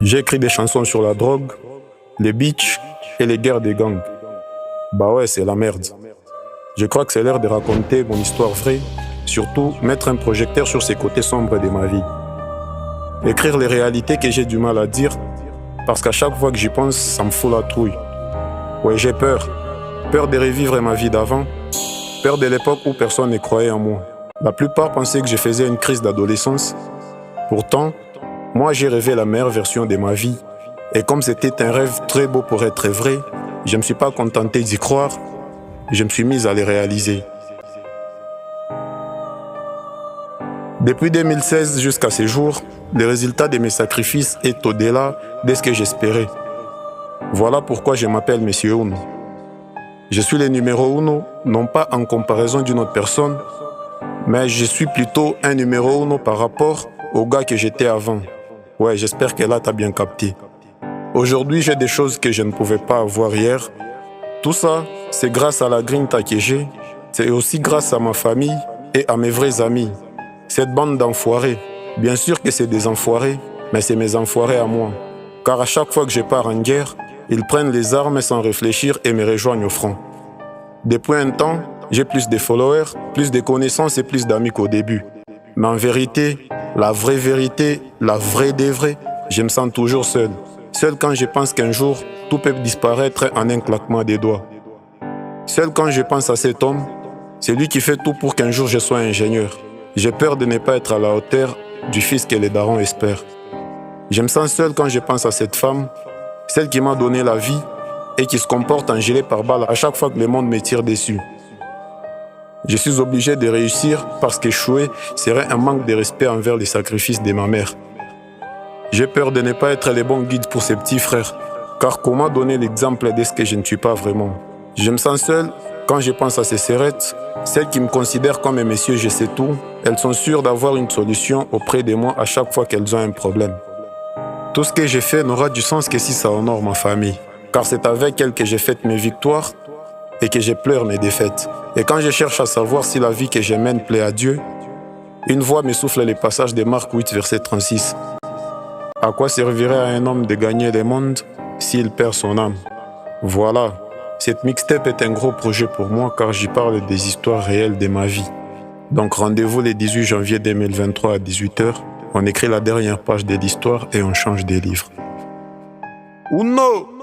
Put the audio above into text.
J'ai écrit des chansons sur la drogue, les bitches et les guerres des gangs. Bah ouais, c'est la merde. Je crois que c'est l'heure de raconter mon histoire vraie, surtout mettre un projecteur sur ces côtés sombres de ma vie. Écrire les réalités que j'ai du mal à dire, parce qu'à chaque fois que j'y pense, ça me fout la trouille. Ouais, j'ai peur. Peur de revivre ma vie d'avant, peur de l'époque où personne ne croyait en moi. La plupart pensaient que je faisais une crise d'adolescence. Pourtant, moi j'ai rêvé la meilleure version de ma vie. Et comme c'était un rêve très beau pour être vrai, je ne me suis pas contenté d'y croire, je me suis mis à les réaliser. Depuis 2016 jusqu'à ce jour, le résultat de mes sacrifices est au-delà de ce que j'espérais. Voilà pourquoi je m'appelle Monsieur Uno. Je suis le numéro uno, non pas en comparaison d'une autre personne, mais je suis plutôt un numéro uno par rapport au gars que j'étais avant. Ouais, j'espère que là t'as bien capté. Aujourd'hui, j'ai des choses que je ne pouvais pas avoir hier. Tout ça, c'est grâce à la grinta que j'ai. C'est aussi grâce à ma famille et à mes vrais amis. Cette bande d'enfoirés. Bien sûr que c'est des enfoirés, mais c'est mes enfoirés à moi. Car à chaque fois que je pars en guerre, ils prennent les armes sans réfléchir et me rejoignent au front. Depuis un temps, j'ai plus de followers, plus de connaissances et plus d'amis qu'au début. Mais en vérité, la vraie vérité, la vraie des vrais, je me sens toujours seul. Seul quand je pense qu'un jour, tout peut disparaître en un claquement des doigts. Seul quand je pense à cet homme, c'est lui qui fait tout pour qu'un jour je sois ingénieur. J'ai peur de ne pas être à la hauteur du fils que les darons espèrent. Je me sens seul quand je pense à cette femme, celle qui m'a donné la vie et qui se comporte en gilet pare-balles à chaque fois que le monde me tire dessus. Je suis obligé de réussir parce qu'échouer serait un manque de respect envers les sacrifices de ma mère. J'ai peur de ne pas être le bon guide pour ses petits frères, car comment donner l'exemple de ce que je ne suis pas vraiment? Je me sens seul quand je pense à ces sœurettes, celles qui me considèrent comme un monsieur je sais tout. Elles sont sûres d'avoir une solution auprès de moi à chaque fois qu'elles ont un problème. Tout ce que j'ai fait n'aura du sens que si ça honore ma famille, car c'est avec elles que j'ai fait mes victoires et que je pleure mes défaites. Et quand je cherche à savoir si la vie que je mène plaît à Dieu, une voix me souffle les passages de Marc 8, verset 36. À quoi servirait à un homme de gagner le monde s'il perd son âme? Voilà, cette mixtape est un gros projet pour moi car j'y parle des histoires réelles de ma vie. Donc rendez-vous le 18 janvier 2023 à 18h. On écrit la dernière page de l'histoire et on change des livres. Uno!